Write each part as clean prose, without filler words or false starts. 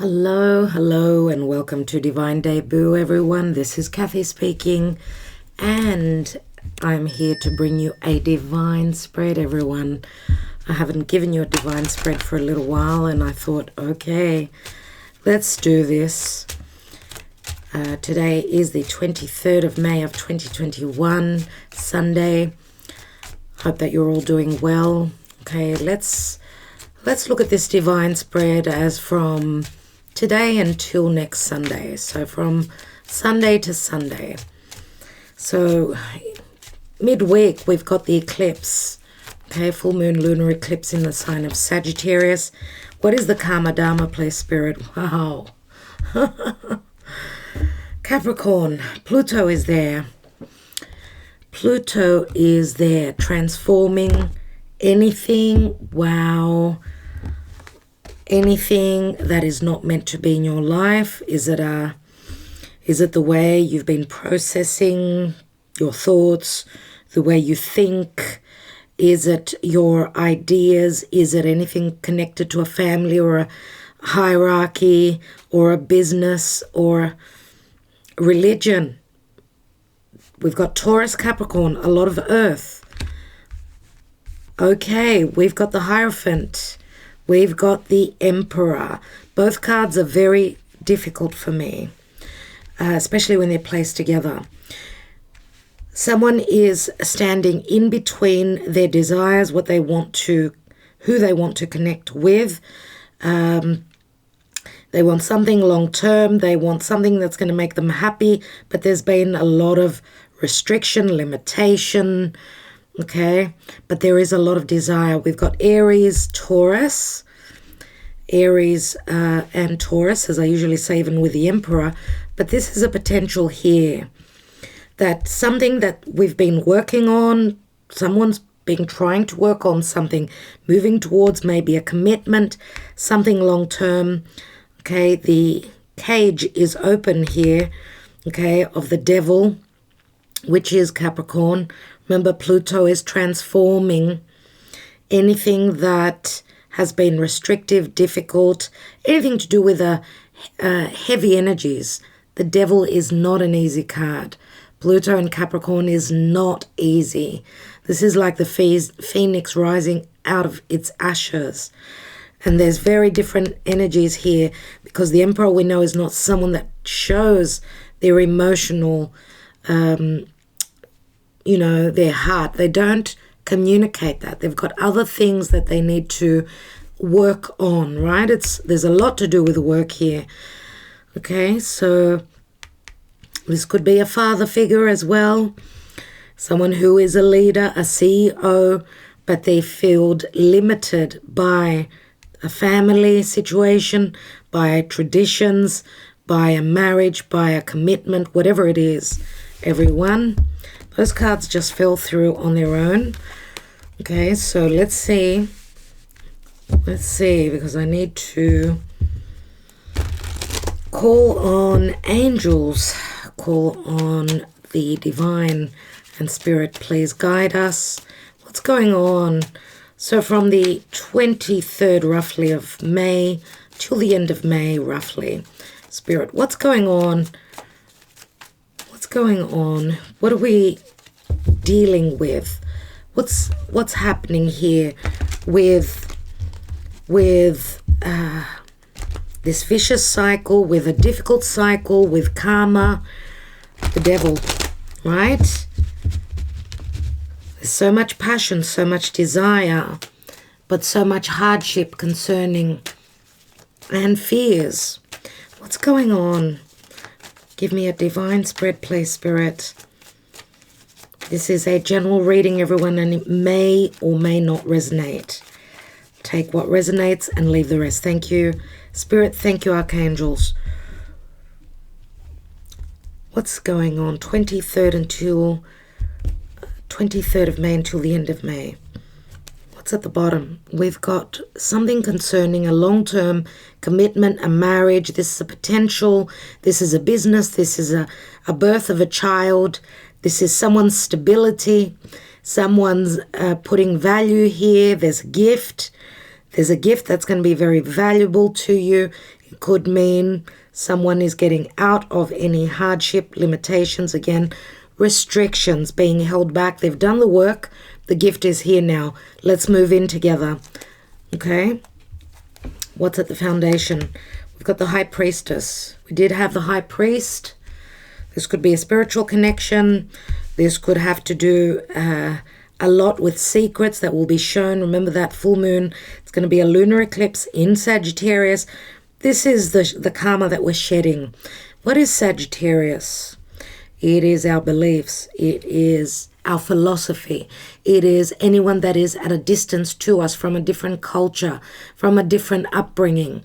Hello, and welcome to Divine Debut, everyone. This is Kathy speaking, and I'm here to bring you a divine spread, everyone. I haven't given you a divine spread for a little while, and I thought, okay, let's do this. Today is the 23rd of May of 2021, Sunday. Hope that you're all doing well. Okay, let's look at this divine spread as from today until next Sunday. So from Sunday to Sunday. So midweek we've got the eclipse. Okay, full moon lunar eclipse in the sign of Sagittarius. What is the Karma Dharma, please, Spirit? Wow. Capricorn, Pluto is there. Pluto is there transforming anything. Wow. Anything that is not meant to be in your life. Is it the way you've been processing your thoughts, the way you think? Is it your ideas? Is it anything connected to a family or a hierarchy or a business or religion? We've got Taurus, Capricorn, a lot of earth. Okay, we've got the Hierophant. We've got the Emperor. Both cards are very difficult for me, especially when they're placed together. Someone is standing in between their desires, who they want to connect with. They want something long-term. They want something that's going to make them happy, but there's been a lot of restriction, limitation, okay? But there is a lot of desire. We've got Aries, Taurus, and Taurus, as I usually say, even with the Emperor. But this is a potential here that something that we've been working on, someone's been trying to work on something, moving towards maybe a commitment, something long-term. Okay, the cage is open here, okay, of the devil, which is Capricorn. Remember, Pluto is transforming anything that has been restrictive, difficult, anything to do with heavy energies. The devil is not an easy card. Pluto and Capricorn is not easy. This is like the phoenix rising out of its ashes. And there's very different energies here because the Emperor, we know, is not someone that shows their emotional their heart. They don't communicate that. They've got other things that they need to work on, right? There's a lot to do with work here. Okay, so this could be a father figure as well. Someone who is a leader, a CEO, but they feel limited by a family situation, by traditions, by a marriage, by a commitment, whatever it is, everyone. Those cards just fell through on their own. Okay, so let's see. Let's see, because I need to call on angels, call on the divine and spirit. Please guide us. What's going on? So from the 23rd, roughly, of May till the end of May, roughly. Spirit, what's going on? What's going on? What are we dealing with? What's happening here with this vicious cycle, with a difficult cycle, with karma, the devil, right? There's so much passion, so much desire, but so much hardship concerning and fears. What's going on? Give me a divine spread, please, Spirit. This is a general reading, everyone, and it may or may not resonate. Take what resonates and leave the rest. Thank you, Spirit. Thank you, Archangels. What's going on? 23rd of May until the end of May. What's at the bottom? We've got something concerning a long-term commitment, a marriage. This is a potential. This is a business. This is a birth of a child. This is someone's stability. Someone's putting value here. There's a gift. There's a gift that's going to be very valuable to you. It could mean someone is getting out of any hardship, limitations, again, restrictions, being held back. They've done the work. The gift is here now. Let's move in together. Okay? What's at the foundation? We've got the High Priestess. We did have the High Priest. This could be a spiritual connection. This could have to do a lot with secrets that will be shown. Remember that full moon. It's going to be a lunar eclipse in Sagittarius. This is the karma that we're shedding. What is Sagittarius? It is our beliefs. It is our philosophy. It is anyone that is at a distance to us, from a different culture, from a different upbringing.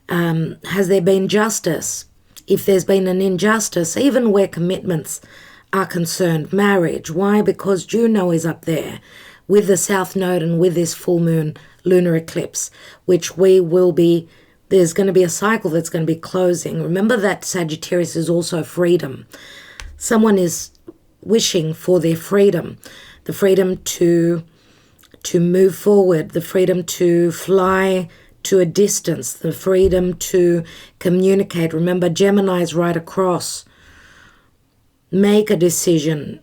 Has there been justice? If there's been an injustice, even where commitments are concerned, marriage. Why? Because Juno is up there with the South Node and with this full moon lunar eclipse, which we will be, there's going to be a cycle that's going to be closing. Remember that Sagittarius is also freedom. Someone is wishing for their freedom, the freedom to move forward, the freedom to fly to a distance, the freedom to communicate. Remember, Gemini is right across. Make a decision.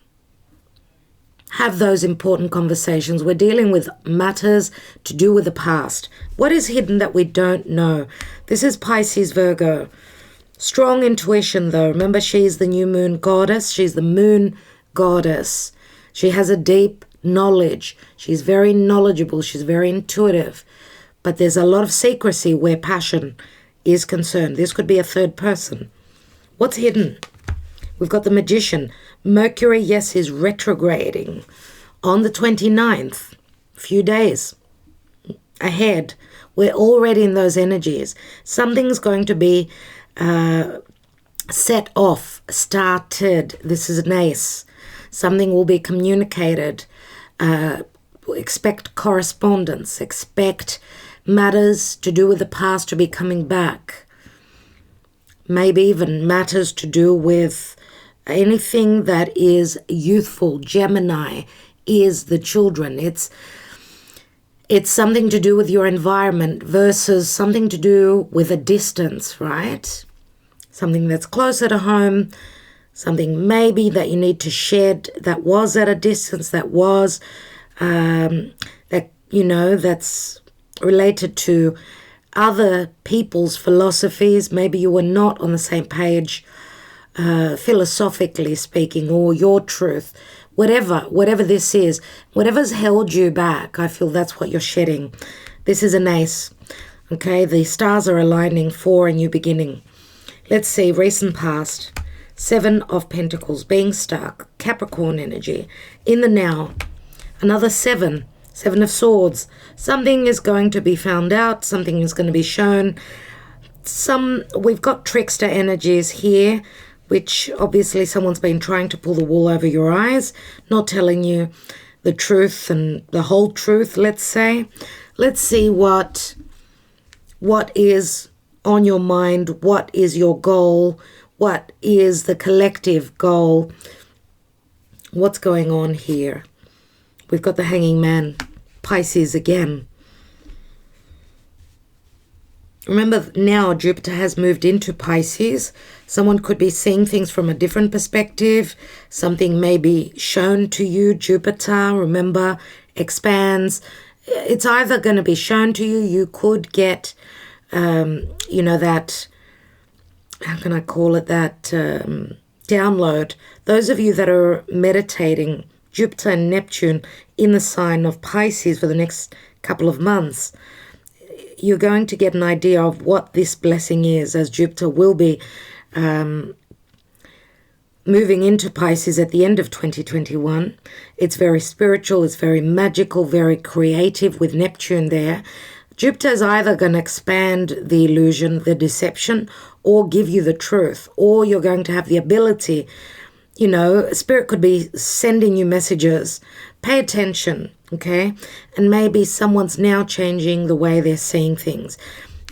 Have those important conversations. We're dealing with matters to do with the past. What is hidden that we don't know? This is Pisces, Virgo. Strong intuition, though. Remember, she's the new moon goddess. She's the moon goddess. She has a deep knowledge. She's very knowledgeable. She's very intuitive. But there's a lot of secrecy where passion is concerned. This could be a third person. What's hidden? We've got the Magician. Mercury, yes, is retrograding on the 29th. A few days ahead. We're already in those energies. Something's going to be set off, started. This is an ace. Something will be communicated. Expect correspondence. Expect matters to do with the past to be coming back. Maybe even matters to do with anything that is youthful. Gemini is the children. It's something to do with your environment versus something to do with a distance, right? Something that's closer to home, something maybe that you need to shed that was at a distance, that was, that's related to other people's philosophies. Maybe you were not on the same page, philosophically speaking, or your truth. Whatever this is, whatever's held you back, I feel that's what you're shedding. This is an ace. Okay, the stars are aligning for a new beginning. Let's see, recent past. 7 of Pentacles, being stuck. Capricorn energy. In the now. Another 7. 7 of Swords. Something is going to be found out. Something is going to be shown. We've got trickster energies here, which obviously someone's been trying to pull the wool over your eyes, not telling you the truth and the whole truth, let's say. Let's see what is on your mind, what is your goal, what is the collective goal, what's going on here. We've got the Hanging Man, Pisces again. Remember, now Jupiter has moved into Pisces. Someone could be seeing things from a different perspective. Something may be shown to you. Jupiter, remember, expands. It's either going to be shown to you. You could get, that, how can I call it, that download. Those of you that are meditating Jupiter and Neptune in the sign of Pisces for the next couple of months, you're going to get an idea of what this blessing is, as Jupiter will be moving into Pisces at the end of 2021. It's very spiritual, it's very magical, very creative with Neptune there. Jupiter is either going to expand the illusion, the deception, or give you the truth, or you're going to have the ability, Spirit could be sending you messages. Pay attention, okay? And maybe someone's now changing the way they're seeing things.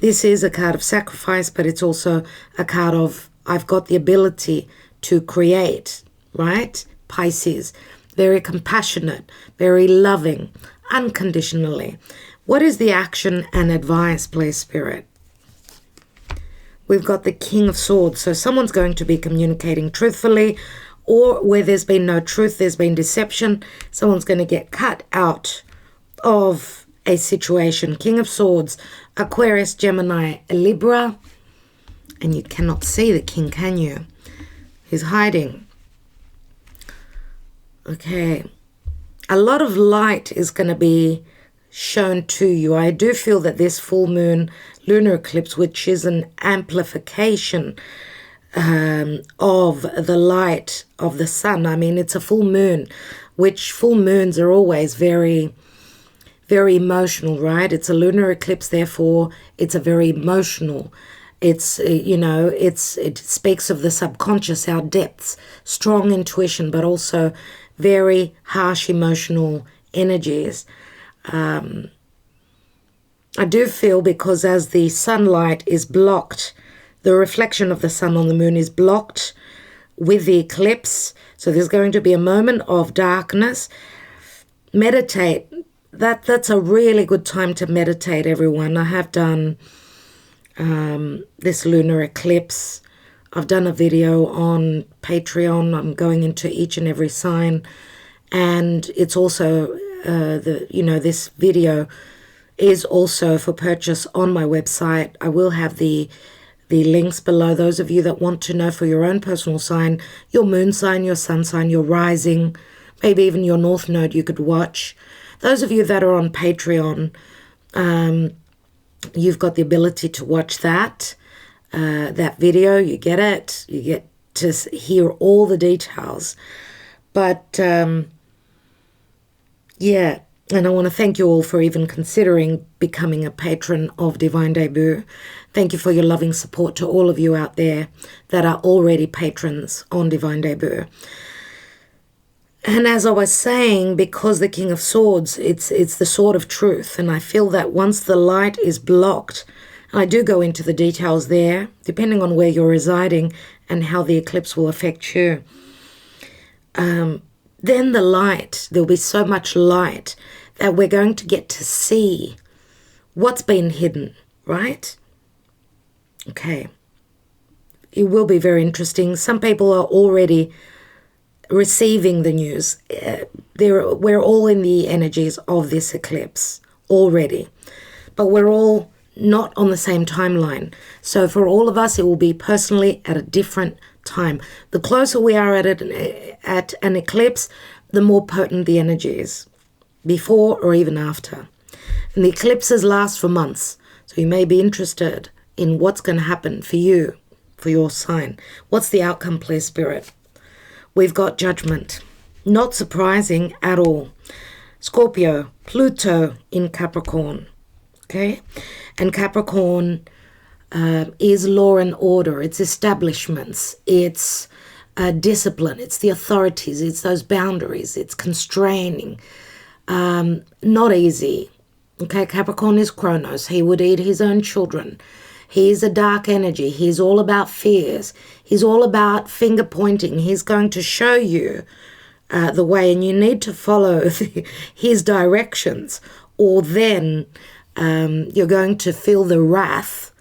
This is a card of sacrifice, but it's also a card of, I've got the ability to create, right? Pisces, very compassionate, very loving, unconditionally. What is the action and advice, please, Spirit? we've got the King of Swords. So someone's going to be communicating truthfully, or where there's been no truth, there's been deception. Someone's going to get cut out of a situation. King of Swords, Aquarius, Gemini, Libra. And you cannot see the king, can you? He's hiding. Okay. A lot of light is going to be shown to you. I do feel that this full moon lunar eclipse, which is an amplification of the light of the sun. I mean, it's a full moon, which full moons are always very, very emotional, right? It's a lunar eclipse, therefore it's a very emotional. It's, it speaks of the subconscious, our depths, strong intuition, but also very harsh emotional energies. I do feel, because as the sunlight is blocked, the reflection of the sun on the moon is blocked with the eclipse. So there's going to be a moment of darkness. Meditate. That's a really good time to meditate, everyone. I have done this lunar eclipse. I've done a video on Patreon. I'm going into each and every sign. And it's also, this video is also for purchase on my website. I will have the links below. Those of you that want to know for your own personal sign, your moon sign, your sun sign, your rising, maybe even your north node you could watch. Those of you that are on Patreon, you've got the ability to watch that video. You get it. You get to hear all the details. But, yeah, and I want to thank you all for even considering becoming a patron of Divine Debut. Thank you for your loving support to all of you out there that are already patrons on Divine Debut. And as I was saying, because the King of Swords, it's the sword of truth. And I feel that once the light is blocked, and I do go into the details there, depending on where you're residing and how the eclipse will affect you. Then the light, there'll be so much light that we're going to get to see what's been hidden, right? Okay. It will be very interesting. Some people are already receiving the news. We're all in the energies of this eclipse already, but we're all not on the same timeline. So for all of us, it will be personally at a different time. The closer we are at an eclipse, the more potent the energy is, before or even after. And the eclipses last for months, so you may be interested in what's going to happen for you, for your sign. What's the outcome, please, Spirit? We've got Judgment. Not surprising at all. Scorpio, Pluto in Capricorn. Okay? And Capricorn is law and order. It's establishments. It's discipline. It's the authorities. It's those boundaries. It's constraining. Not easy. Okay? Capricorn is Kronos. He would eat his own children. He's a dark energy. He's all about fears. He's all about finger pointing. He's going to show you the way, and you need to follow his directions, or then you're going to feel the wrath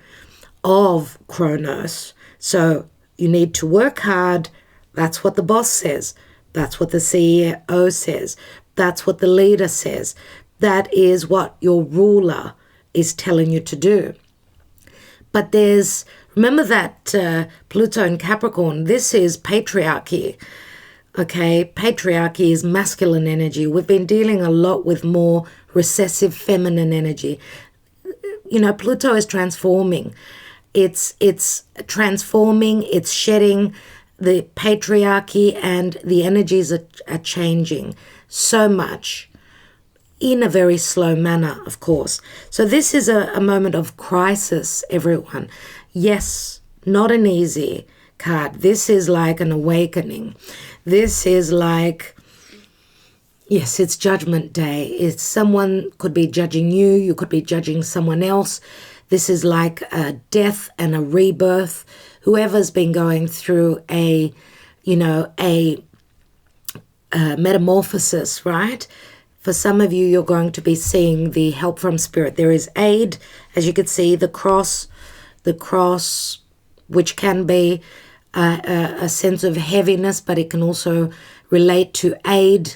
of Kronos. So you need to work hard. That's what the boss says. That's what the CEO says. That's what the leader says. That is what your ruler is telling you to do. But remember that Pluto in Capricorn, this is patriarchy, okay? Patriarchy is masculine energy. We've been dealing a lot with more recessive feminine energy. Pluto is transforming. It's transforming, it's shedding the patriarchy, and the energies are changing so much. In a very slow manner, of course. So this is a moment of crisis, everyone. Yes, not an easy card. This is like an awakening. This is like, yes, it's Judgment Day. It's someone could be judging you. You could be judging someone else. This is like a death and a rebirth. Whoever's been going through a metamorphosis, right? For some of you, you're going to be seeing the help from Spirit. There is aid, as you can see, the cross which can be a sense of heaviness, but it can also relate to aid,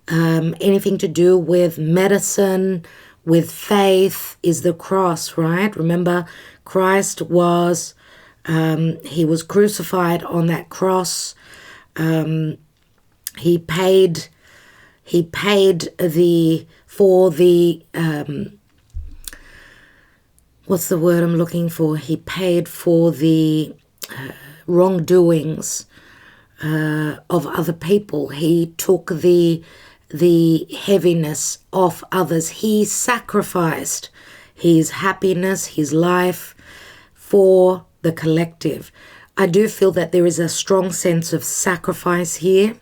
anything to do with medicine, with faith is the cross, right? Remember, Christ was, he was crucified on that cross. He paid for the, what's the word I'm looking for? He paid for the wrongdoings of other people. He took the heaviness off others. He sacrificed his happiness, his life for the collective. I do feel that there is a strong sense of sacrifice here.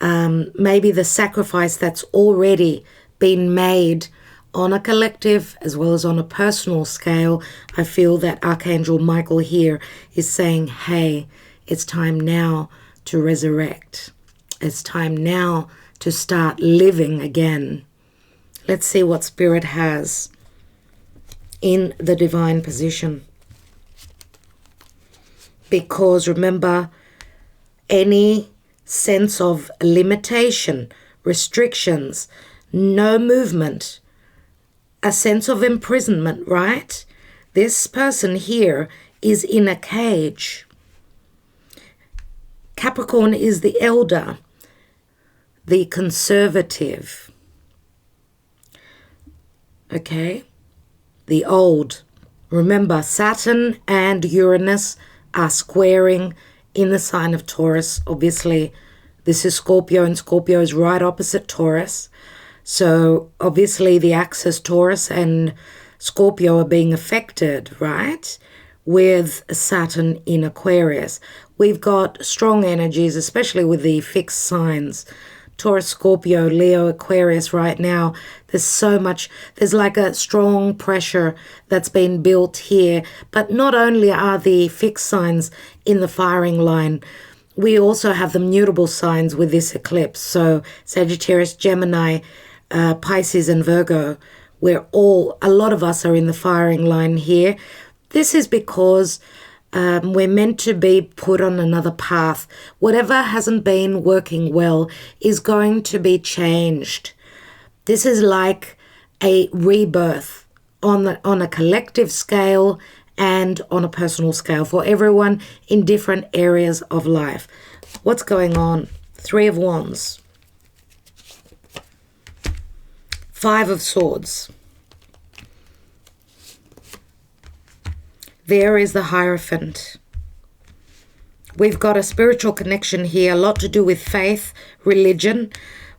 Maybe the sacrifice that's already been made on a collective as well as on a personal scale. I feel that Archangel Michael here is saying, hey, it's time now to resurrect. It's time now to start living again. Let's see what Spirit has in the divine position. Because remember, any sense of limitation, restrictions, no movement, a sense of imprisonment, right? This person here is in a cage. Capricorn is the elder, the conservative, okay? The old. Remember, Saturn and Uranus are squaring in the sign of Taurus. Obviously, this is Scorpio, and Scorpio is right opposite Taurus. So, obviously, the axis Taurus and Scorpio are being affected, right? With Saturn in Aquarius. We've got strong energies, especially with the fixed signs. Taurus, Scorpio, Leo, Aquarius right now. There's so much, there's like a strong pressure that's been built here. But not only are the fixed signs in the firing line, we also have the mutable signs with this eclipse. So Sagittarius, Gemini, Pisces and Virgo, a lot of us are in the firing line here. This is because we're meant to be put on another path. Whatever hasn't been working well is going to be changed. This is like a rebirth on a collective scale and on a personal scale for everyone in different areas of life. What's going on? 3 of Wands. 5 of Swords. There is the Hierophant. We've got a spiritual connection here, a lot to do with faith, religion.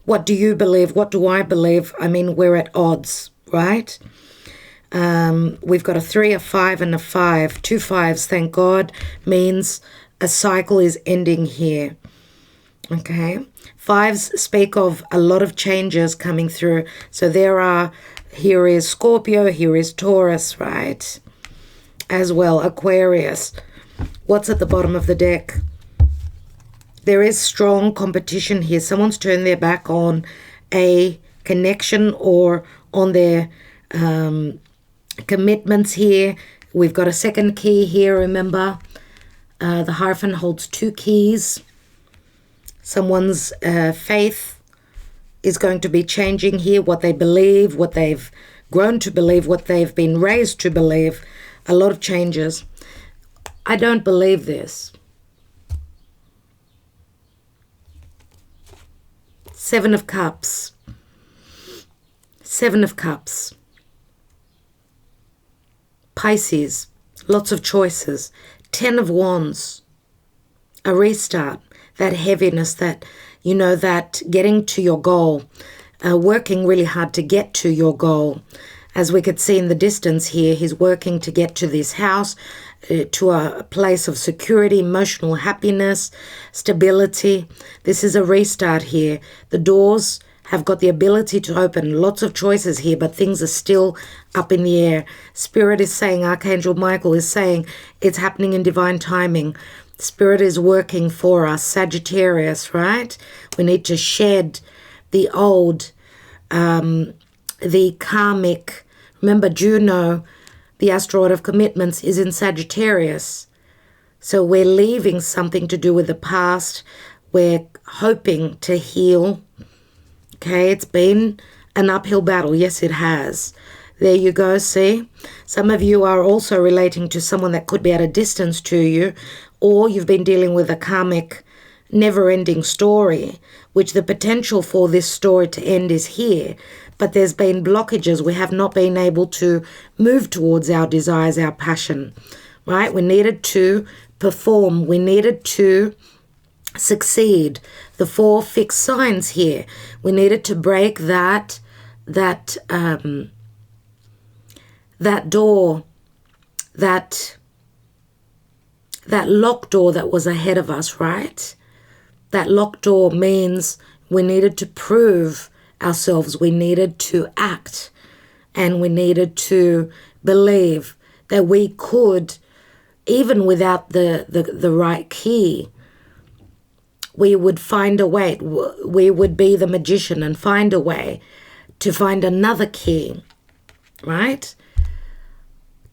What do you believe? What do I believe? I mean, we're at odds, right? We've got a 3, a 5, and a 5. 2 5s, thank God, means a cycle is ending here. Okay? 5s speak of a lot of changes coming through. So here is Scorpio, here is Taurus, right? As well, Aquarius. What's at the bottom of the deck? There is strong competition here. Someone's turned their back on a connection or on their commitments here. We've got a second key here, remember. The Hierophant holds 2 keys. Someone's faith is going to be changing here, what they believe, what they've grown to believe, what they've been raised to believe. A lot of changes. I don't believe this. 7 of Cups. 7 of Cups. Pisces. Lots of choices. 10 of Wands. A restart. That heaviness, that getting to your goal. Working really hard to get to your goal. As we could see in the distance here, he's working to get to this house, to a place of security, emotional happiness, stability. This is a restart here. The doors have got the ability to open. Lots of choices here, but things are still up in the air. Spirit is saying, Archangel Michael is saying, it's happening in divine timing. Spirit is working for us. Sagittarius, right? We need to shed the old, the karmic. Remember, Juno, the asteroid of commitments, is in Sagittarius. So we're leaving something to do with the past. We're hoping to heal. Okay, it's been an uphill battle. Yes, it has. There you go, see? Some of you are also relating to someone that could be at a distance to you, or you've been dealing with a karmic, never-ending story, which the potential for this story to end is here. But there's been blockages. We have not been able to move towards our desires, our passion, right? We needed to perform. We needed to succeed. The 4 fixed signs here. We needed to break that door, that locked door that was ahead of us, right? That locked door means we needed to prove ourselves. We needed to act, and we needed to believe that we could, even without the right key, we would find a way. We would be the magician and find a way to find another key, right?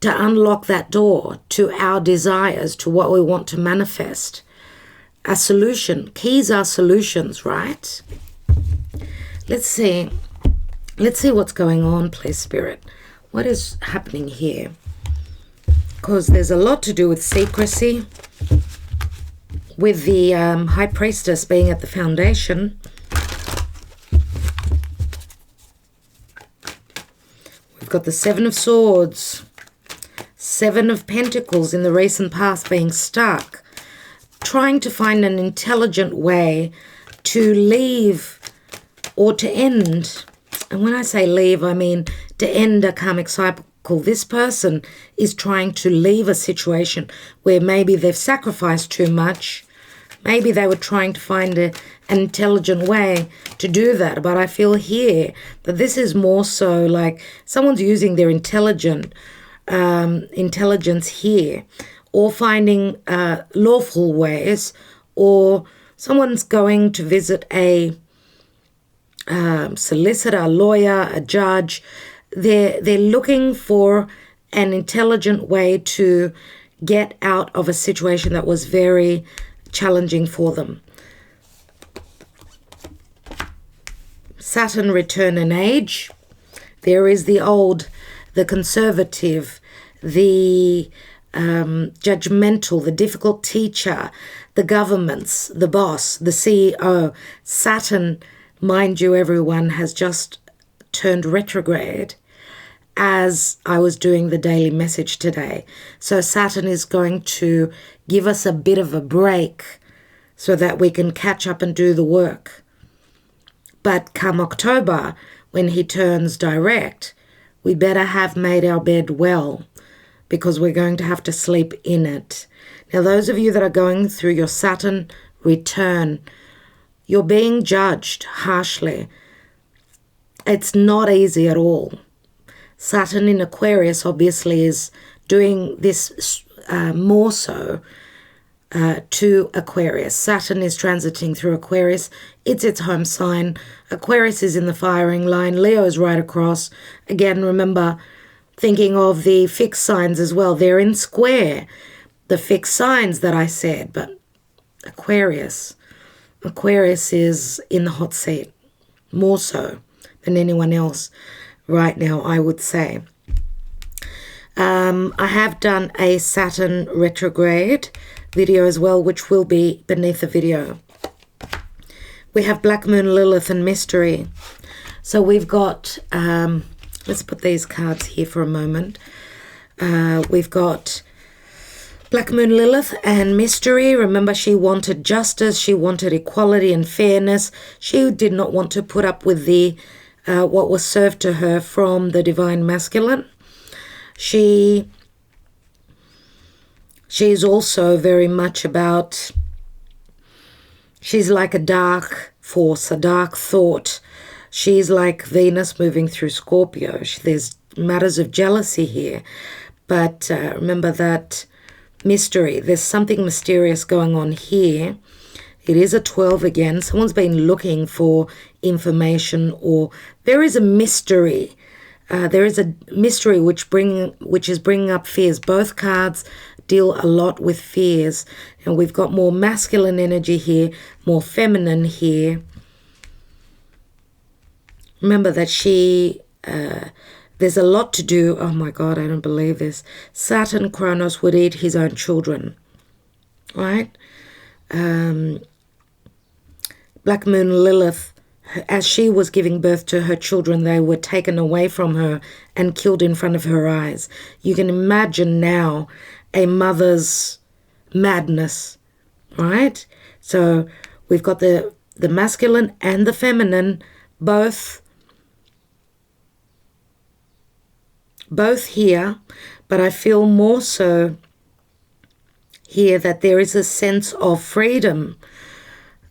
To unlock that door to our desires, to what we want to manifest. A solution. Keys are solutions, right? Let's see what's going on, please, Spirit. What is happening here? Because there's a lot to do with secrecy, with the High Priestess being at the foundation. We've got the 7 of Swords, 7 of Pentacles in the recent past being stuck, trying to find an intelligent way to leave or to end. And when I say leave, I mean to end a karmic cycle. This person is trying to leave a situation where maybe they've sacrificed too much. Maybe they were trying to find an intelligent way to do that. But I feel here that this is more so like someone's using their intelligence here, or finding lawful ways, or someone's going to visit a solicitor, a lawyer, a judge. They're looking for an intelligent way to get out of a situation that was very challenging for them. Saturn return in age. There is the old, the conservative, the judgmental, the difficult teacher, the governments, the boss, the CEO. Saturn, mind you, everyone, has just turned retrograde as I was doing the daily message today. So Saturn is going to give us a bit of a break so that we can catch up and do the work. But come October, when he turns direct, we better have made our bed well, because we're going to have to sleep in it. Now, those of you that are going through your Saturn return, you're being judged harshly. It's not easy at all. Saturn in Aquarius obviously is doing this more so to Aquarius. Saturn is transiting through Aquarius. It's its home sign. Aquarius is in the firing line. Leo is right across. Again, remember, thinking of the fixed signs as well. They're in square, the fixed signs that I said. But Aquarius is in the hot seat, more so than anyone else right now, I would say. I have done a Saturn retrograde video as well, which will be beneath the video. We have Black Moon, Lilith, and Mystery. So we've got, let's put these cards here for a moment. We've got Black Moon, Lilith, and Mystery. Remember, she wanted justice. She wanted equality and fairness. She did not want to put up with the what was served to her from the divine masculine. She's also very much about, she's like a dark force, a dark thought. She's like Venus moving through Scorpio. There's matters of jealousy here. But remember that mystery. There's something mysterious going on here. It is a 12 again. Someone's been looking for information, or there is a mystery. There is a mystery which is bringing up fears. Both cards deal a lot with fears. And we've got more masculine energy here, more feminine here. Remember that there's a lot to do. Oh my God, I don't believe this. Saturn, Kronos, would eat his own children, right? Black Moon Lilith, as she was giving birth to her children, they were taken away from her and killed in front of her eyes. You can imagine now a mother's madness, right? So we've got the masculine and the feminine both here, but I feel more so here that there is a sense of freedom.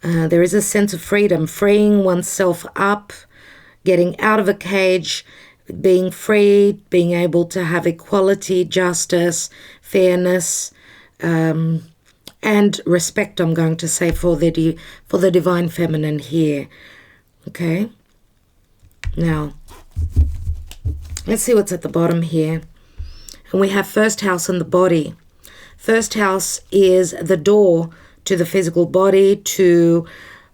There is a sense of freedom, freeing oneself up, getting out of a cage, being free, being able to have equality, justice, fairness, and respect, I'm going to say, for the divine feminine here. Okay? Now, let's see what's at the bottom here. And we have first house in the body. First house is the door to the physical body, to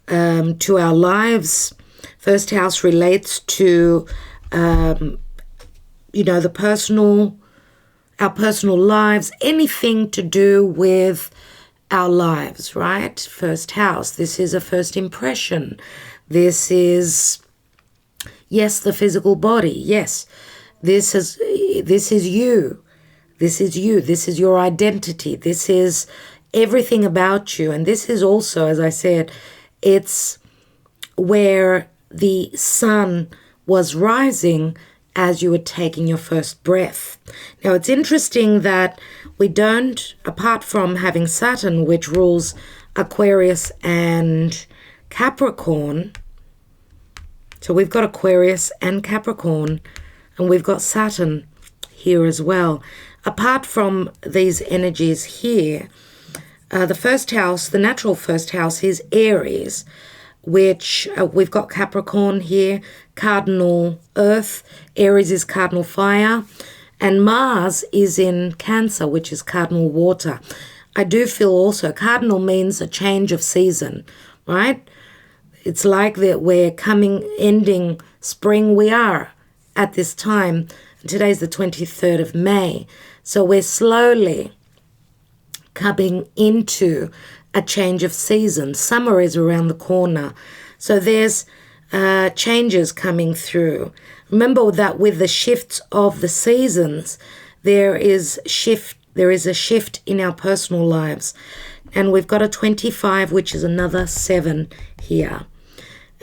our lives. First house relates to, our personal lives, anything to do with our lives, right? First house. This is a first impression. This is, yes, the physical body. Yes, this is you. This is you. This is your identity. This is everything about you. And this is also, as I said, it's where the sun was rising as you were taking your first breath. Now, it's interesting that we don't, apart from having Saturn, which rules Aquarius and Capricorn, so we've got Aquarius and Capricorn, and we've got Saturn here as well. Apart from these energies here, the first house, the natural first house, is Aries, which we've got Capricorn here, cardinal earth, Aries is cardinal fire, and Mars is in Cancer, which is cardinal water. I do feel also cardinal means a change of season, right? It's like that we're ending spring. We are at this time. Today's the 23rd of May. So we're slowly coming into a change of season. Summer is around the corner. So there's changes coming through. Remember that with the shifts of the seasons, there is a shift in our personal lives. And we've got a 25, which is another 7 here.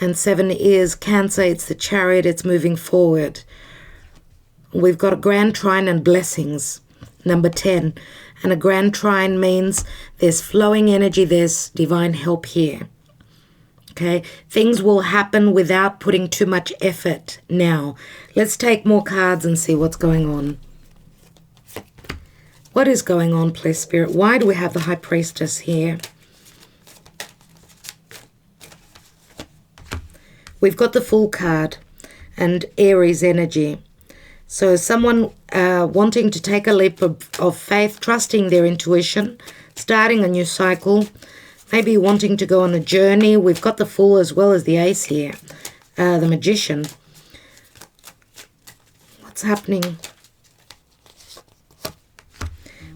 And 7 is Cancer. It's the Chariot. It's moving forward. We've got a grand trine and blessings, number 10. And a grand trine means there's flowing energy, there's divine help here. Okay, things will happen without putting too much effort now. Let's take more cards and see what's going on. What is going on, please, Spirit? Why do we have the High Priestess here? We've got the Fool card and Aries energy. So someone wanting to take a leap of faith, trusting their intuition, starting a new cycle, maybe wanting to go on a journey. We've got the Fool as well as the Ace here, the Magician. What's happening?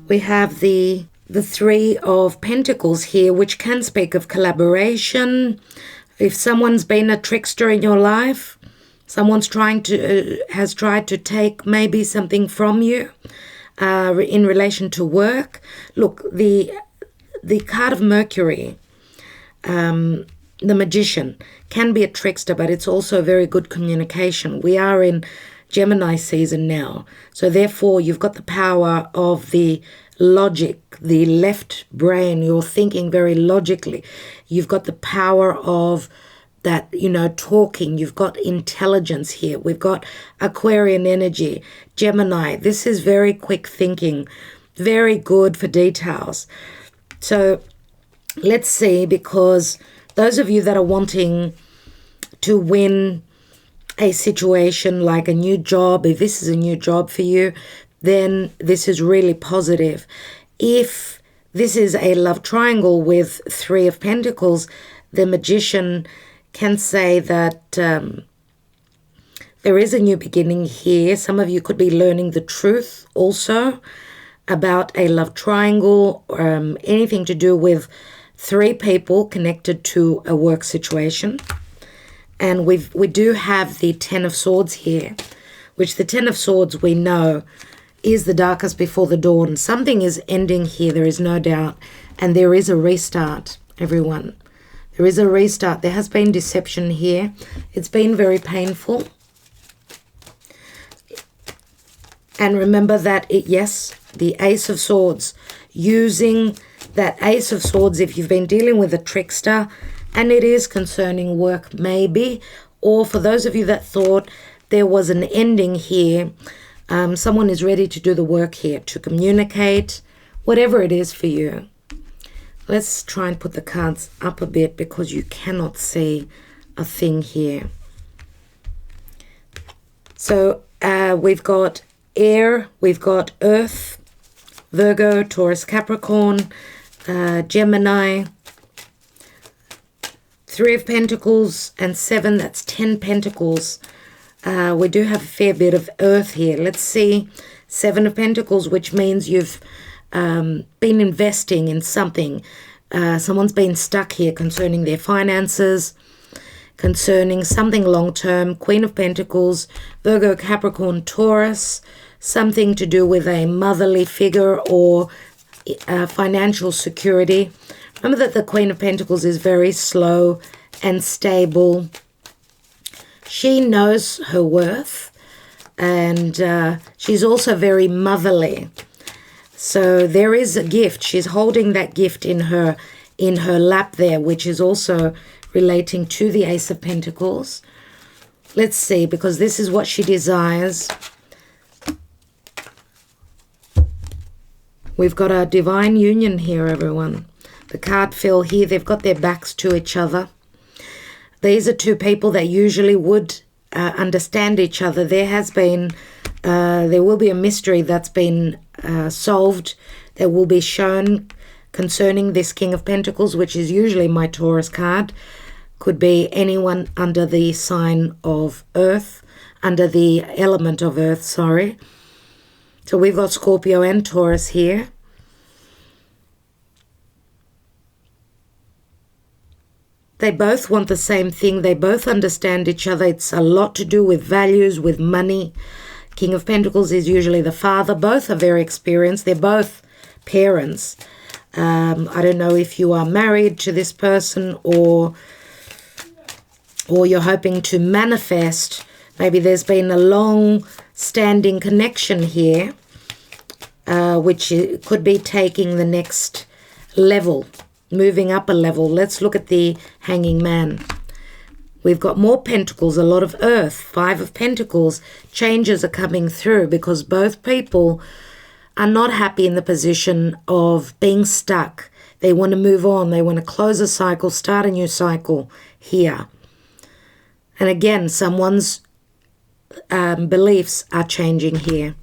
We have the 3 of Pentacles here, which can speak of collaboration. If someone's been a trickster in your life, someone's has tried to take maybe something from you in relation to work. Look, the card of Mercury, the Magician, can be a trickster, but it's also very good communication. We are in Gemini season now, so therefore you've got the power of the logic, the left brain. You're thinking very logically. You've got the power of that, talking. You've got intelligence here. We've got Aquarian energy, Gemini. This is very quick thinking, very good for details. So let's see, because those of you that are wanting to win a situation like a new job, if this is a new job for you, then this is really positive. If this is a love triangle with Three of Pentacles, the Magician can say that there is a new beginning here. Some of you could be learning the truth also about a love triangle, anything to do with three people connected to a work situation. And we do have the Ten of Swords here, which the Ten of Swords we know is the darkest before the dawn. Something is ending here, there is no doubt. And there is a restart, everyone. There is a restart. There has been deception here. It's been very painful. And remember that, yes, the Ace of Swords, using that Ace of Swords, if you've been dealing with a trickster, and it is concerning work maybe, or for those of you that thought there was an ending here, someone is ready to do the work here, to communicate, whatever it is for you. Let's try and put the cards up a bit because you cannot see a thing here. So we've got air, we've got earth, Virgo, Taurus, Capricorn, Gemini, Three of Pentacles and 7, that's 10 Pentacles. We do have a fair bit of earth here. Let's see, 7 of Pentacles, which means you've been investing in something. Someone's been stuck here concerning their finances, concerning something long-term. Queen of Pentacles, Virgo, Capricorn, Taurus, something to do with a motherly figure or financial security. Remember that the Queen of Pentacles is very slow and stable. She knows her worth, and she's also very motherly. So there is a gift. She's holding that gift in her lap there, which is also relating to the Ace of Pentacles. Let's see, because this is what she desires. We've got a divine union here, everyone. The card fell here. They've got their backs to each other. These are two people that usually would understand each other. There will be a mystery that's been solved, that will be shown concerning this King of Pentacles, which is usually my Taurus card. Could be anyone under the sign of Earth, under the element of Earth, sorry. So we've got Scorpio and Taurus here. They both want the same thing. They both understand each other. It's a lot to do with values, with money. King of Pentacles is usually the father. Both are very experienced. They're both parents. I don't know if you are married to this person or you're hoping to manifest. Maybe there's been a long-standing connection here, which could be taking the next level, moving up a level. Let's look at the Hanging Man. We've got more pentacles, a lot of earth, 5 of Pentacles. Changes are coming through because both people are not happy in the position of being stuck. They want to move on. They want to close a cycle, start a new cycle here. And again, someone's beliefs are changing here.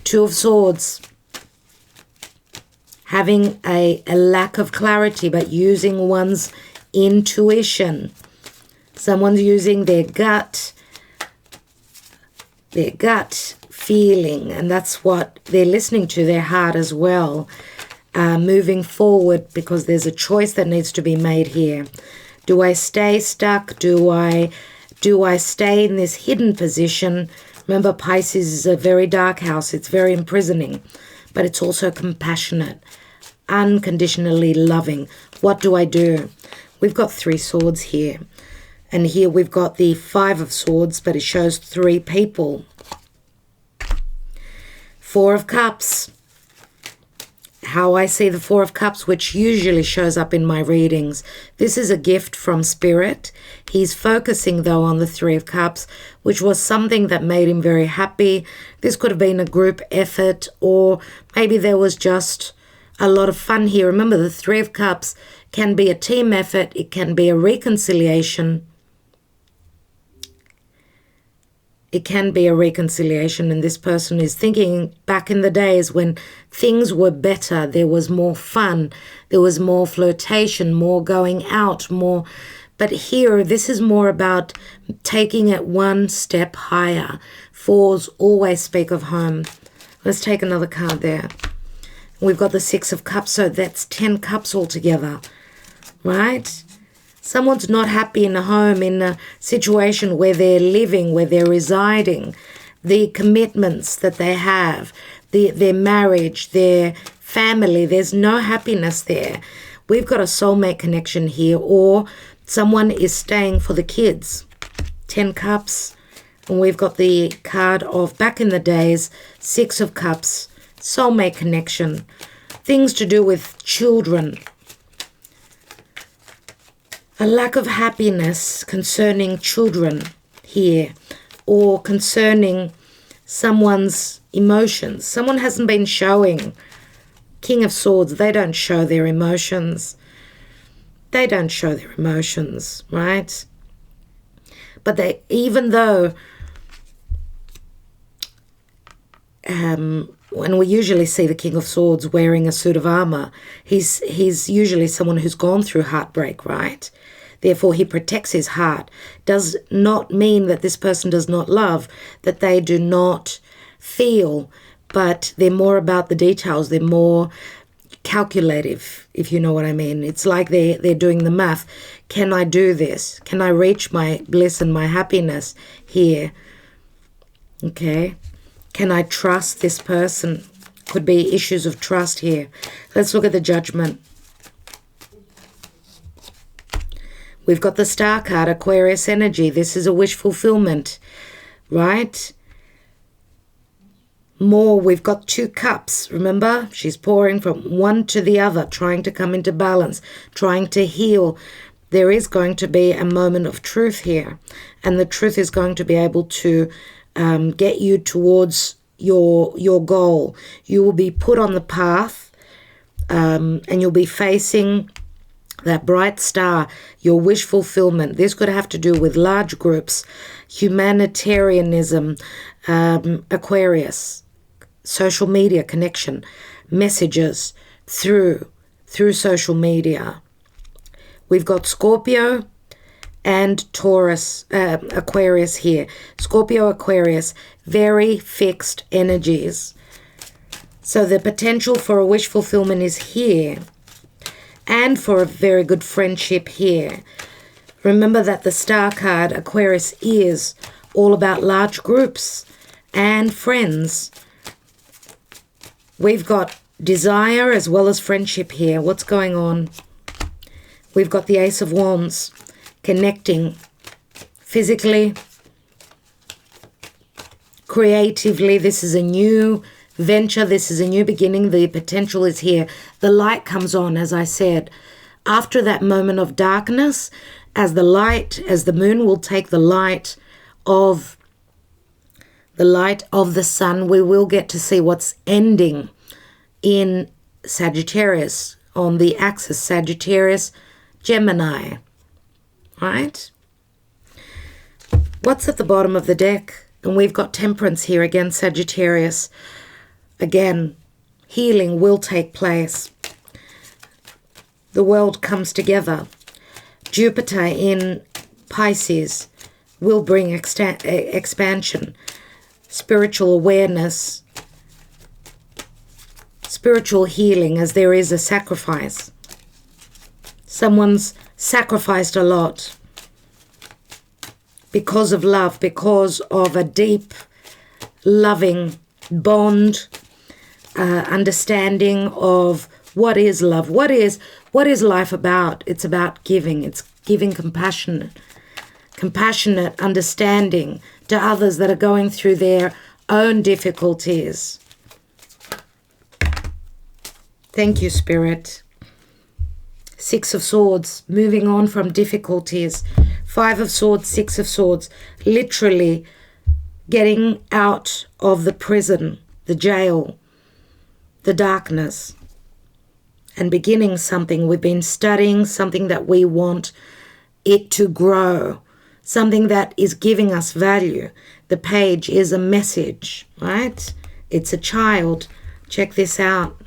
2 of Swords. Having a lack of clarity, but using one's intuition. Someone's using their gut feeling, and that's what they're listening to, their heart as well, moving forward, because there's a choice that needs to be made here. Do I stay stuck? Do I stay in this hidden position? Remember, Pisces is a very dark house. It's very imprisoning, but it's also compassionate, unconditionally loving. What do I do? We've got 3 swords here. And here we've got the 5 of Swords, but it shows 3 people. 4 of Cups. How I see the 4 of Cups, which usually shows up in my readings. This is a gift from Spirit. He's focusing, though, on the 3 of Cups, which was something that made him very happy. This could have been a group effort, or maybe there was just a lot of fun here. Remember, the 3 of Cups can be a team effort. It can be a reconciliation. it can be a reconciliation, and this person is thinking back in the days when things were better, there was more fun, there was more flirtation, more going out, more. But here, this is more about taking it one step higher. Fours always speak of home. Let's take another card there. We've got the Six of Cups, so that's 10 cups altogether, right? Someone's not happy in a home, in a situation where they're living, where they're residing, the commitments that they have, their marriage, their family, there's no happiness there. We've got a soulmate connection here, or someone is staying for the kids. 10 cups. And we've got the card of back in the days, Six of Cups, soulmate connection, things to do with children. A lack of happiness concerning children here, or concerning someone's emotions. Someone hasn't been showing. King of Swords, they don't show their emotions. They don't show their emotions, right? But they, even though, when we usually see the King of Swords wearing a suit of armor, he's usually someone who's gone through heartbreak, right? Therefore, he protects his heart. Does not mean that this person does not love, that they do not feel, but they're more about the details. They're more calculative, if you know what I mean. It's like they're doing the math. Can I do this? Can I reach my bliss and my happiness here? Okay. Can I trust this person? Could be issues of trust here. Let's look at the Judgment. We've got the Star card, Aquarius energy. This is a wish fulfillment, right? More, we've got 2 cups. Remember, she's pouring from one to the other, trying to come into balance, trying to heal. There is going to be a moment of truth here, and the truth is going to be able to get you towards your goal. You will be put on the path, and you'll be facing that bright star, your wish fulfillment. This could have to do with large groups, humanitarianism, Aquarius, social media connection, messages through social media. We've got Scorpio and Taurus, Aquarius here. Scorpio, Aquarius, very fixed energies. So the potential for a wish fulfillment is here, and for a very good friendship here. Remember that the Star card, Aquarius, is all about large groups and friends. We've got desire as well as friendship here. What's going on? We've got the Ace of Wands, connecting physically, creatively. This is a new venture. This is a new beginning. The potential is here. The light comes on, as I said. After that moment of darkness, as the moon will take the light of the sun, we will get to see what's ending in Sagittarius, on the axis Sagittarius, Gemini, right? What's at the bottom of the deck? And we've got Temperance here again, Sagittarius. Again, healing will take place. The world comes together. Jupiter in Pisces will bring expansion, spiritual awareness, spiritual healing, as there is a sacrifice. Someone's sacrificed a lot because of love, because of a deep, loving bond, understanding of what is love, what is life about. It's about giving. It's giving compassionate understanding to others that are going through their own difficulties. Thank you, Spirit. 6 of Swords, moving on from difficulties. 5 of Swords, 6 of Swords, literally getting out of the prison, the jail, the darkness, and beginning something. We've been studying something that we want it to grow, something that is giving us value, The page is a message, right? It's a child. Check this out.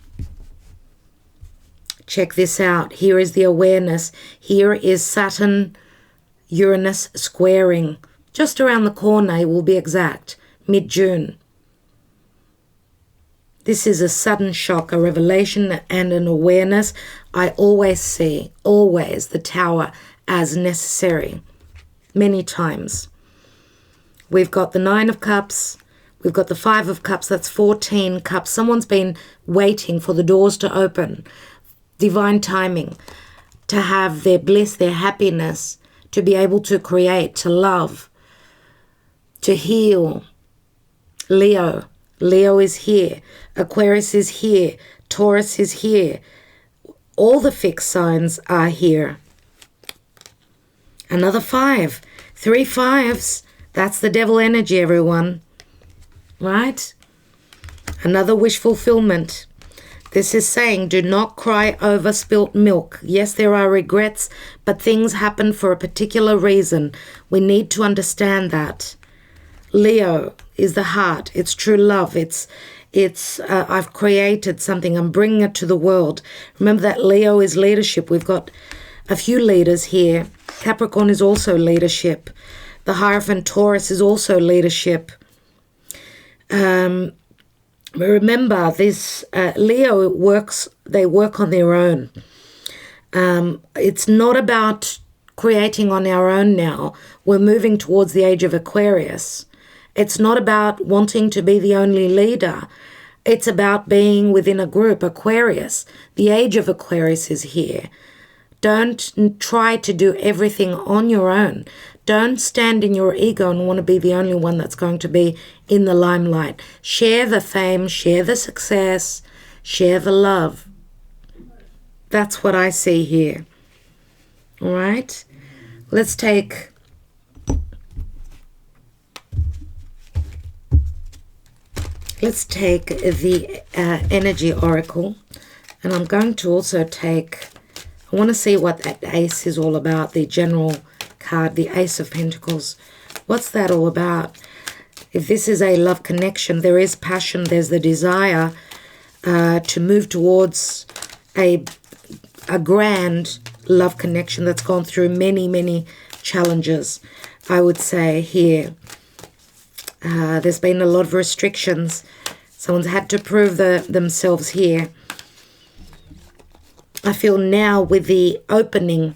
Check this out. Here is the awareness. Here is Saturn, Uranus squaring. Just around the corner, it will be exact. Mid-June. This is a sudden shock, a revelation and an awareness. I always see, always, the Tower as necessary. Many times. We've got the 9 of Cups. We've got the 5 of Cups. That's 14 cups. Someone's been waiting for the doors to open. Divine timing. To have their bliss, their happiness. To be able to create, to love. To heal. Leo. Leo is here. Aquarius is here. Taurus is here. All the fixed signs are here. Another 5. 3 5s. That's the devil energy, everyone. Right? Another wish fulfillment. This is saying, do not cry over spilt milk. Yes, there are regrets, but things happen for a particular reason. We need to understand that. Leo is the heart. It's true love. It's I've created something. I'm bringing it to the world. Remember that Leo is leadership. We've got a few leaders here. Capricorn is also leadership. The Hierophant Taurus is also leadership. Remember, this Leo they work on their own. It's not about creating on our own now. We're moving towards the age of Aquarius. It's not about wanting to be the only leader. It's about being within a group. Aquarius, the age of Aquarius is here. Don't try to do everything on your own. Don't stand in your ego and want to be the only one that's going to be in the limelight. Share the fame, share the success, share the love. That's what I see here. All right? Let's take the energy oracle, and I'm going to also take, I want to see what that ace is all about, the general card, the Ace of Pentacles. What's that all about? If this is a love connection, there is passion, there's the desire to move towards a grand love connection that's gone through many, many challenges. I would say here, there's been a lot of restrictions. Someone's had to prove themselves here. I feel now with the opening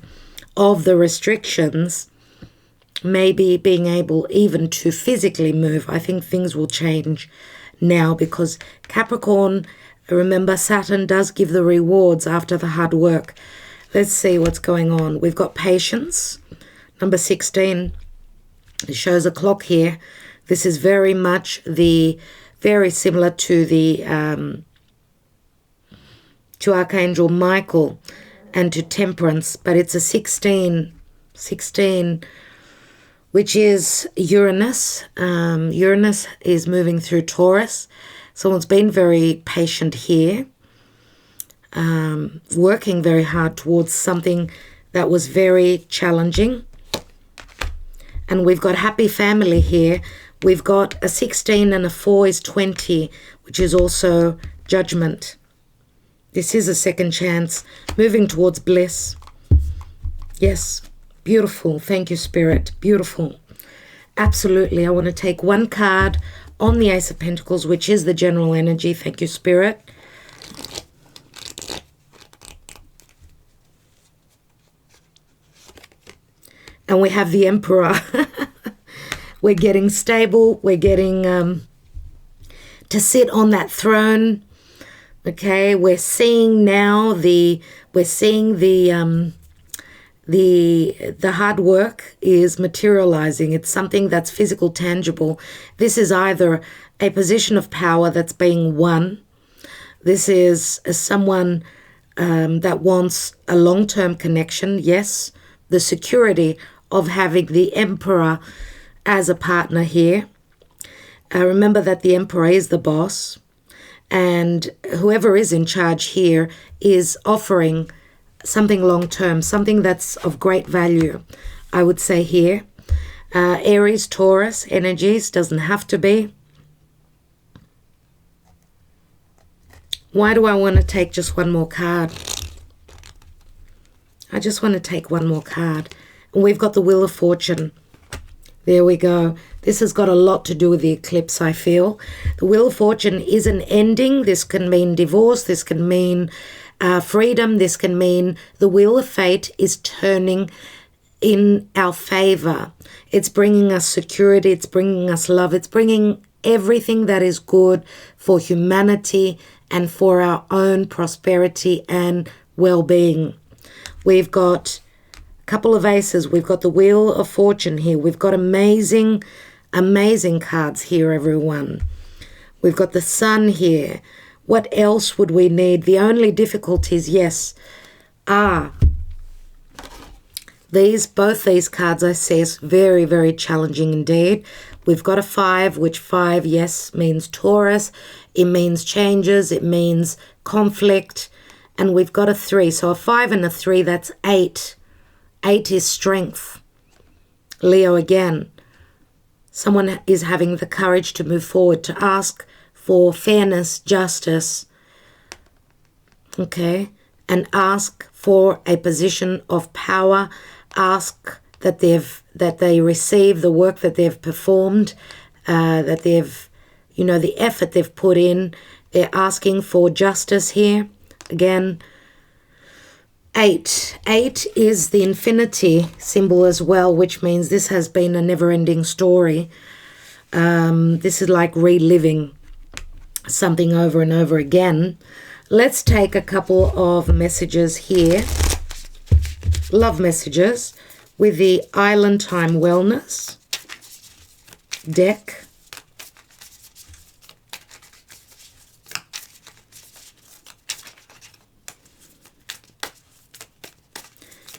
of the restrictions, maybe being able even to physically move, I think things will change now, because Capricorn, remember, Saturn does give the rewards after the hard work. Let's see what's going on. We've got patience. Number 16. It shows a clock here. This is very much very similar to to Archangel Michael and to Temperance, but it's a 16, which is Uranus. Uranus is moving through Taurus. Someone's been very patient here, working very hard towards something that was very challenging. And we've got happy family here. We've got a 16 and a 4 is 20, which is also judgment. This is a second chance, moving towards bliss. Yes, beautiful. Thank you, Spirit. Beautiful. Absolutely. I want to take one card on the Ace of Pentacles, which is the general energy. Thank you, Spirit. And we have the Emperor. We're getting stable. We're getting to sit on that throne. Okay, we're seeing now the hard work is materializing. It's something that's physical, tangible. This is either a position of power that's being won. This is someone that wants a long-term connection. Yes, the security of having the Emperor as a partner here. Remember that the Emperor is the boss, and whoever is in charge here is offering something long-term, something that's of great value, I would say here. Aries, Taurus energies, doesn't have to be. Why do I want to take just one more card? I just want to take one more card. And we've got the Wheel of Fortune. There we go. This has got a lot to do with the eclipse, I feel. The Wheel of Fortune is an ending. This can mean divorce. This can mean freedom. This can mean the Wheel of Fate is turning in our favor. It's bringing us security. It's bringing us love. It's bringing everything that is good for humanity and for our own prosperity and well-being. We've got couple of aces. We've got the Wheel of Fortune here. We've got amazing cards here, everyone. We've got the Sun here. What else would we need? The only difficulties, yes, are both these cards I say is very, very challenging indeed. We've got a 5, which 5, yes, means Taurus. It means changes. It means conflict. And we've got a 3. So a 5 and a 3, that's 8. 8 is strength. Leo again. Someone is having the courage to move forward, to ask for fairness, justice, okay, and ask for a position of power. Ask that they receive the work that they've performed, that they've, the effort they've put in. They're asking for justice here. Again, 8. 8 is the infinity symbol as well, which means this has been a never-ending story. This is like reliving something over and over again. Let's take a couple of messages here. Love messages with the Island Time Wellness deck.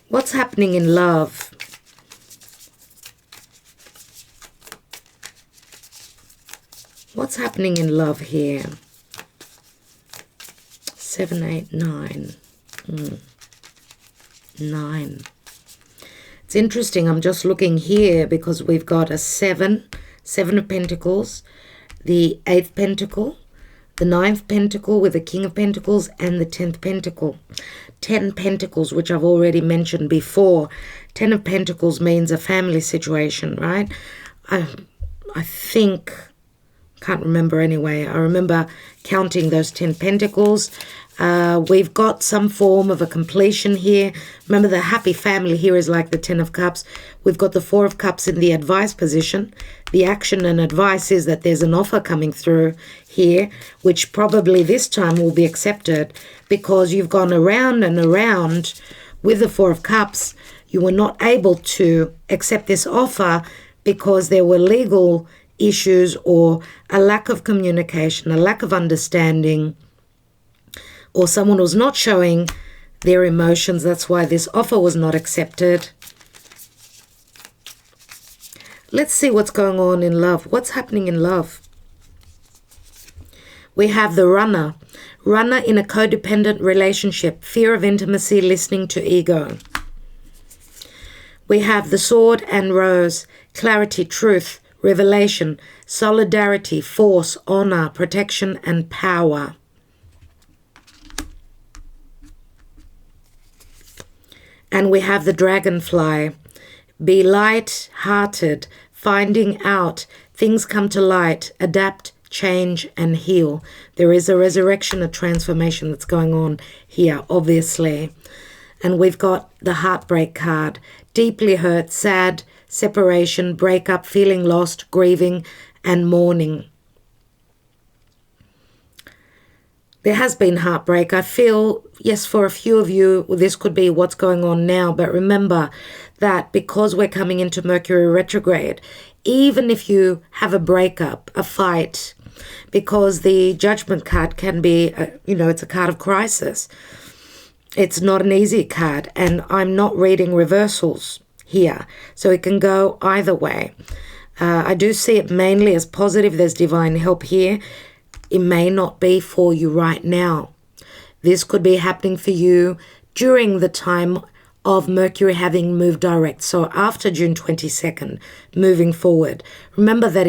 What's happening in love? What's happening in love here? 7, 8, 9. 9. It's interesting. I'm just looking here because we've got a 7 of Pentacles, the 8th Pentacle, the 9th Pentacle with the King of Pentacles, and the 10th Pentacle. 10 Pentacles, which I've already mentioned before. 10 of Pentacles means a family situation, right? I think, can't remember anyway. I remember counting those 10 Pentacles. We've got some form of a completion here. Remember, the happy family here is like the 10 of Cups. We've got the 4 of Cups in the advice position. The action and advice is that there's an offer coming through here, which probably this time will be accepted because you've gone around and around with the 4 of Cups. You were not able to accept this offer because there were legal issues or a lack of communication, a lack of understanding, or someone was not showing their emotions. That's why this offer was not accepted. Let's see what's going on in love. What's happening in love? We have the runner. Runner in a codependent relationship. Fear of intimacy, listening to ego. We have the sword and rose. Clarity, truth, revelation, solidarity, force, honor, protection, and power. And we have the dragonfly. Be light-hearted, finding out, things come to light, adapt, change, and heal. There is a resurrection, a transformation that's going on here, obviously. And we've got the heartbreak card. Deeply hurt, sad, separation, breakup, feeling lost, grieving, and mourning. There has been heartbreak. I feel, yes, for a few of you, this could be what's going on now. But remember that because we're coming into Mercury retrograde, even if you have a breakup, a fight, because the Judgment card can be, it's a card of crisis. It's not an easy card. And I'm not reading reversals here. So it can go either way. I do see it mainly as positive. There's divine help here. It may not be for you right now. This could be happening for you during the time of Mercury having moved direct. So after June 22nd, moving forward, remember that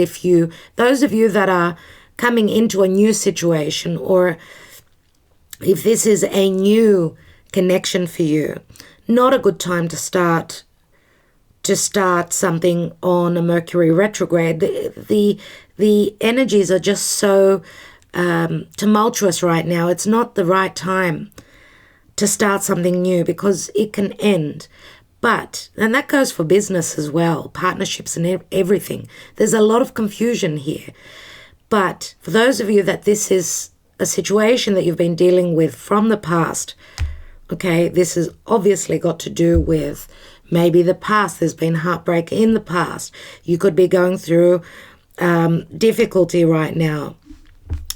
those of you that are coming into a new situation, or if this is a new connection for you, not a good time to start something on a Mercury retrograde. The energies are just so tumultuous right now. It's not the right time to start something new because it can end. And that goes for business as well, partnerships and everything. There's a lot of confusion here. But for those of you that this is a situation that you've been dealing with from the past, okay, this has obviously got to do with maybe the past. There's been heartbreak in the past. You could be going through difficulty right now.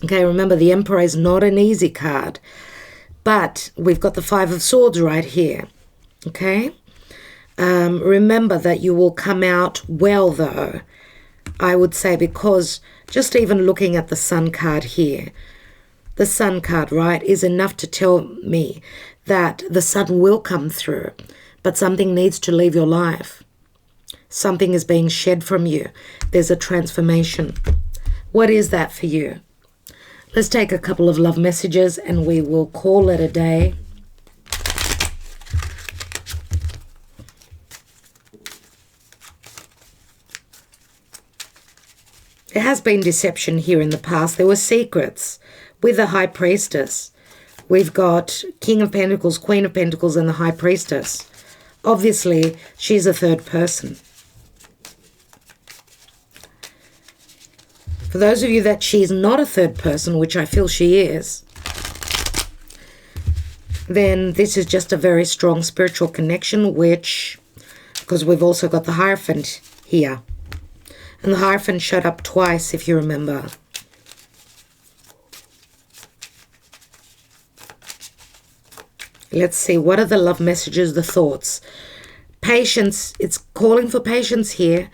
Okay, remember the Emperor is not an easy card. But we've got the Five of Swords right here. Okay? Remember that you will come out well, though, I would say, because just even looking at the Sun card here, the Sun card, right, is enough to tell me that the Sun will come through, but something needs to leave your life. Something is being shed from you. There's a transformation. What is that for you? Let's take a couple of love messages and we will call it a day. There has been deception here in the past. There were secrets with the High Priestess. We've got King of Pentacles, Queen of Pentacles, and the High Priestess. Obviously, she's a third person. For those of you that she's not a third person, which I feel she is, then this is just a very strong spiritual connection, because we've also got the Hierophant here. And the Hierophant showed up twice, if you remember. Let's see, what are the love messages, the thoughts? Patience, it's calling for patience here.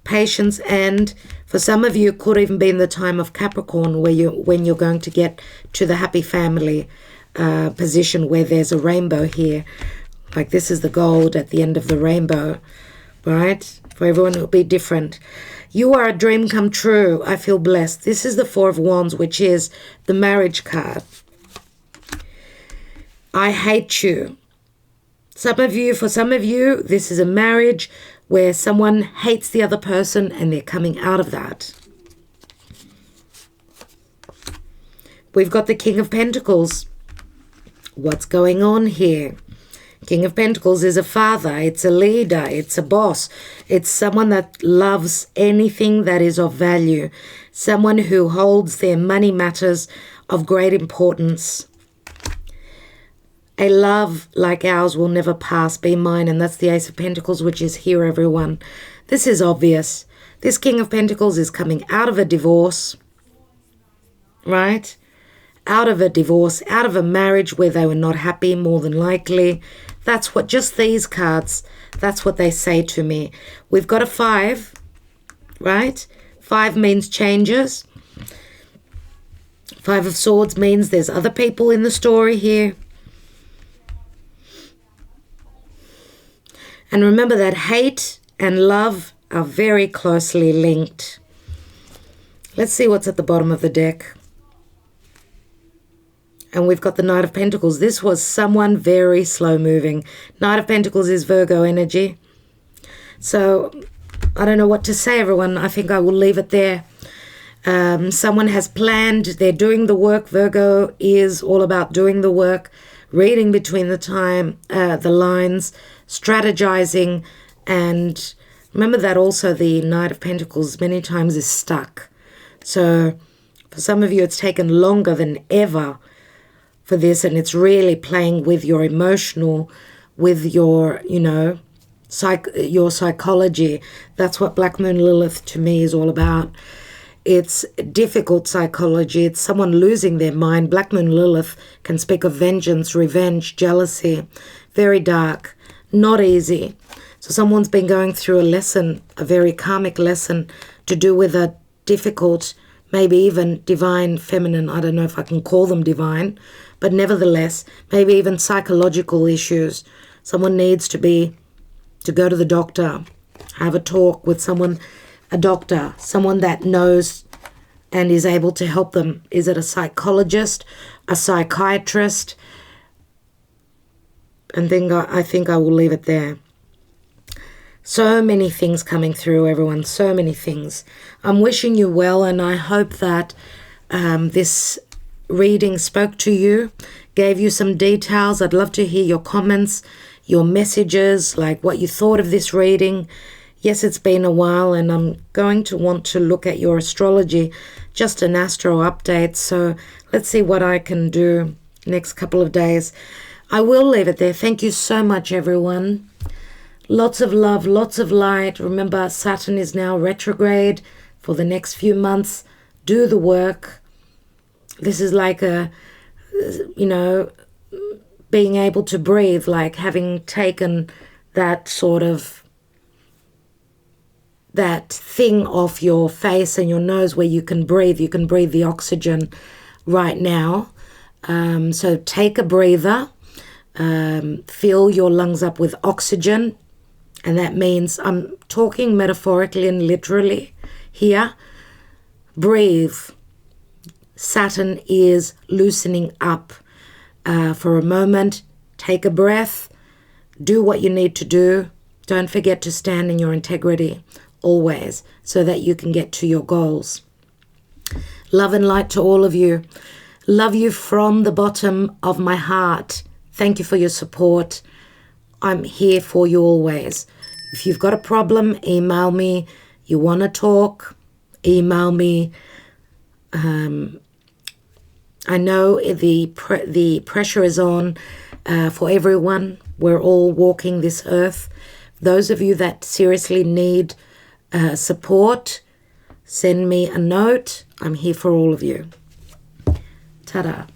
Patience, and for some of you, it could even be in the time of Capricorn when you're going to get to the happy family position where there's a rainbow here. Like this is the gold at the end of the rainbow, right? For everyone it'll be different. You are a dream come true. I feel blessed. This is the Four of Wands, which is the marriage card. I hate you. For some of you, this is a marriage where someone hates the other person and they're coming out of that. We've got the King of Pentacles. What's going on here? King of Pentacles is a father, it's a leader, it's a boss. It's someone that loves anything that is of value. Someone who holds their money matters of great importance. A love like ours will never pass, be mine. And that's the Ace of Pentacles, which is here, everyone. This is obvious. This King of Pentacles is coming out of a divorce, right? Out of a divorce, out of a marriage where they were not happy, more than likely. That's what, just these cards, that's what they say to me. We've got a 5, right? 5 means changes. 5 of Swords means there's other people in the story here. And remember that hate and love are very closely linked. Let's see what's at the bottom of the deck. And we've got the Knight of Pentacles. This was someone very slow moving. Knight of Pentacles is Virgo energy. So I don't know what to say, everyone. I think I will leave it there. Someone has planned. They're doing the work. Virgo is all about doing the work, reading between the lines, strategizing. And remember that also the Knight of Pentacles many times is stuck. So for some of you, it's taken longer than ever for this, and it's really playing with your emotional, with your, your psychology. That's what Black Moon Lilith to me is all about. It's difficult psychology. It's someone losing their mind. Black Moon Lilith can speak of vengeance, revenge, jealousy. Very dark, not easy. So someone's been going through a lesson, a very karmic lesson to do with a difficult, maybe even divine feminine. I don't know if I can call them divine, but nevertheless, maybe even psychological issues. Someone needs to go to the doctor, have a talk with someone, a doctor, someone that knows and is able to help them. Is it a psychologist, a psychiatrist? And then I think I will leave it there. So many things coming through, everyone. So many things. I'm wishing you well, and I hope that this reading spoke to you, gave you some details. I'd love to hear your comments, your messages, like what you thought of this reading. Yes, it's been a while, and I'm going to want to look at your astrology, just an astro update. So let's see what I can do next couple of days. I will leave it there. Thank you so much, everyone. Lots of love, lots of light. Remember, Saturn is now retrograde for the next few months. Do the work. This is like being able to breathe, like having taken that thing off your face and your nose where you can breathe. You can breathe the oxygen right now. So take a breather. Fill your lungs up with oxygen. And that means I'm talking metaphorically and literally here. Breathe. Saturn is loosening up for a moment. Take a breath. Do what you need to do. Don't forget to stand in your integrity always so that you can get to your goals. Love and light to all of you. Love you from the bottom of my heart. Thank you for your support. I'm here for you always. If you've got a problem, email me. You want to talk, email me. I know the pressure is on for everyone. We're all walking this earth. Those of you that seriously need support, send me a note. I'm here for all of you. Ta-da.